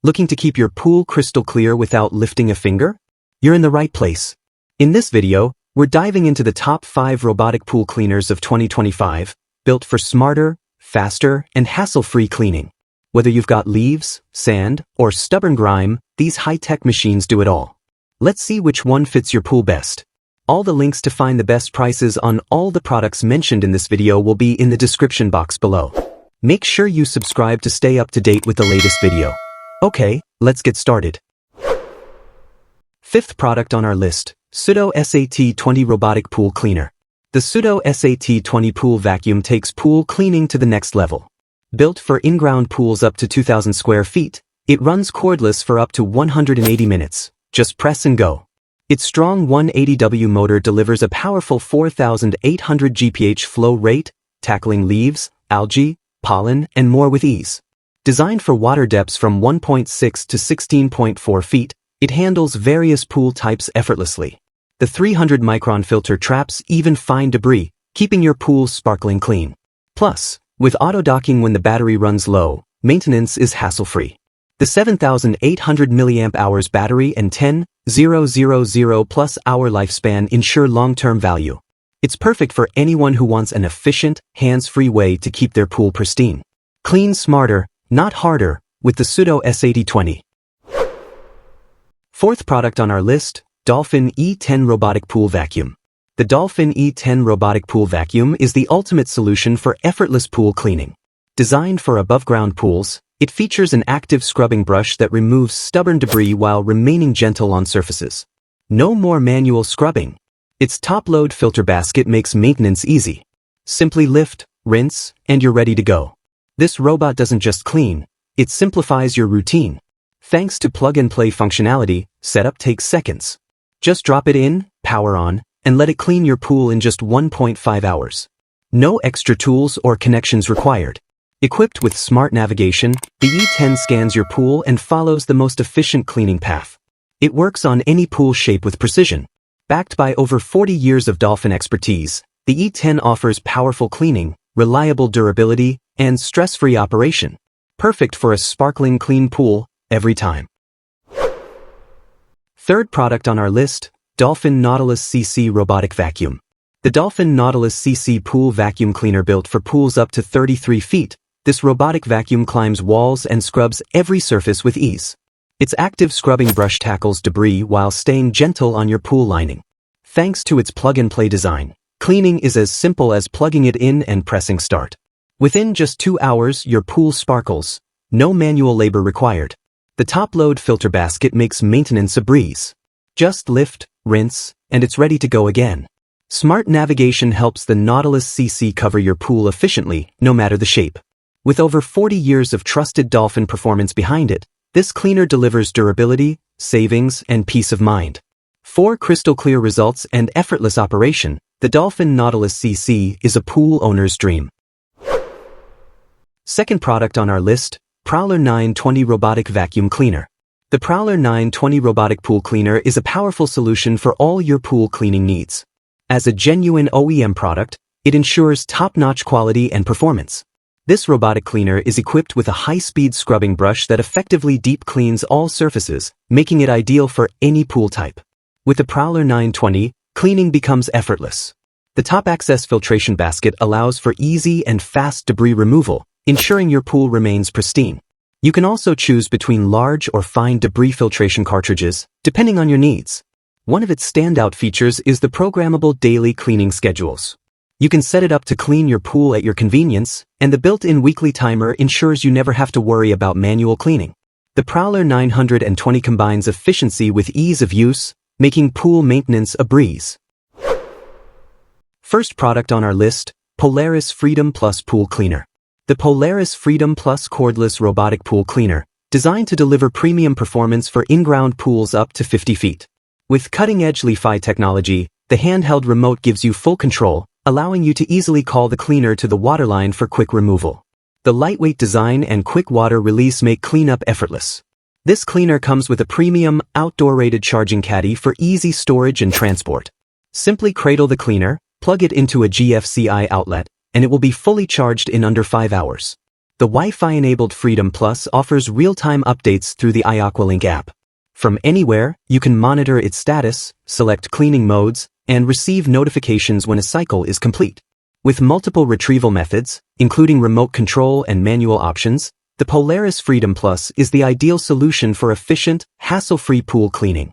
Looking to keep your pool crystal clear without lifting a finger? You're in the right place. In this video, we're diving into the top 5 robotic pool cleaners of 2025, built for smarter, faster, and hassle-free cleaning. Whether you've got leaves, sand, or stubborn grime, these high-tech machines do it all. Let's see which one fits your pool best. All the links to find the best prices on all the products mentioned in this video will be in the description box below. Make sure you subscribe to stay up to date with the latest video. Okay, let's get started. Fifth product on our list, Seauto SAT20 Robotic Pool Cleaner. The Seauto SAT20 Pool Vacuum takes pool cleaning to the next level. Built for in-ground pools up to 2,000 square feet, it runs cordless for up to 180 minutes. Just press and go. Its strong 180W motor delivers a powerful 4,800 GPH flow rate, tackling leaves, algae, pollen, and more with ease. Designed for water depths from 1.6 to 16.4 feet, it handles various pool types effortlessly. The 300-micron filter traps even fine debris, keeping your pool sparkling clean. Plus, with auto-docking when the battery runs low, maintenance is hassle-free. The 7,800 mAh battery and 10,000+ hour lifespan ensure long-term value. It's perfect for anyone who wants an efficient, hands-free way to keep their pool pristine. Clean smarter, not harder, with the Seauto SAT20. Fourth product on our list, Dolphin E10 Robotic Pool Vacuum. The Dolphin E10 Robotic Pool Vacuum is the ultimate solution for effortless pool cleaning. Designed for above-ground pools, it features an active scrubbing brush that removes stubborn debris while remaining gentle on surfaces. No more manual scrubbing. Its top-load filter basket makes maintenance easy. Simply lift, rinse, and you're ready to go. This robot doesn't just clean, it simplifies your routine. Thanks to plug-and-play functionality, setup takes seconds. Just drop it in, power on, and let it clean your pool in just 1.5 hours. No extra tools or connections required. Equipped with smart navigation, the E10 scans your pool and follows the most efficient cleaning path. It works on any pool shape with precision. Backed by over 40 years of Dolphin expertise, the E10 offers powerful cleaning, reliable durability, and stress-free operation. Perfect for a sparkling clean pool, every time. Third product on our list, Dolphin Nautilus CC Robotic Vacuum. The Dolphin Nautilus CC Pool Vacuum Cleaner built for pools up to 33 feet, this robotic vacuum climbs walls and scrubs every surface with ease. Its active scrubbing brush tackles debris while staying gentle on your pool lining. Thanks to its plug-and-play design, cleaning is as simple as plugging it in and pressing start. Within just 2 hours, your pool sparkles. No manual labor required. The top-load filter basket makes maintenance a breeze. Just lift, rinse, and it's ready to go again. Smart navigation helps the Nautilus CC cover your pool efficiently, no matter the shape. With over 40 years of trusted Dolphin performance behind it, this cleaner delivers durability, savings, and peace of mind. For crystal-clear results and effortless operation, the Dolphin Nautilus CC is a pool owner's dream. Second product on our list, Prowler 920 Robotic Vacuum Cleaner. The Prowler 920 Robotic Pool Cleaner is a powerful solution for all your pool cleaning needs. As a genuine OEM product, it ensures top-notch quality and performance. This robotic cleaner is equipped with a high-speed scrubbing brush that effectively deep cleans all surfaces, making it ideal for any pool type. With the Prowler 920, cleaning becomes effortless. The top-access filtration basket allows for easy and fast debris removal, ensuring your pool remains pristine. You can also choose between large or fine debris filtration cartridges, depending on your needs. One of its standout features is the programmable daily cleaning schedules. You can set it up to clean your pool at your convenience, and the built-in weekly timer ensures you never have to worry about manual cleaning. The Prowler 920 combines efficiency with ease of use, making pool maintenance a breeze. First product on our list, Polaris Freedom Plus Pool Cleaner. The Polaris Freedom Plus cordless robotic pool cleaner, designed to deliver premium performance for in-ground pools up to 50 feet. With cutting-edge Li-Fi technology, the handheld remote gives you full control, allowing you to easily call the cleaner to the waterline for quick removal. The lightweight design and quick water release make cleanup effortless. This cleaner comes with a premium, outdoor-rated charging caddy for easy storage and transport. Simply cradle the cleaner, plug it into a GFCI outlet, and it will be fully charged in under 5 hours. The Wi-Fi-enabled Freedom Plus offers real-time updates through the iAqualink app. From anywhere, you can monitor its status, select cleaning modes, and receive notifications when a cycle is complete. With multiple retrieval methods, including remote control and manual options, the Polaris Freedom Plus is the ideal solution for efficient, hassle-free pool cleaning.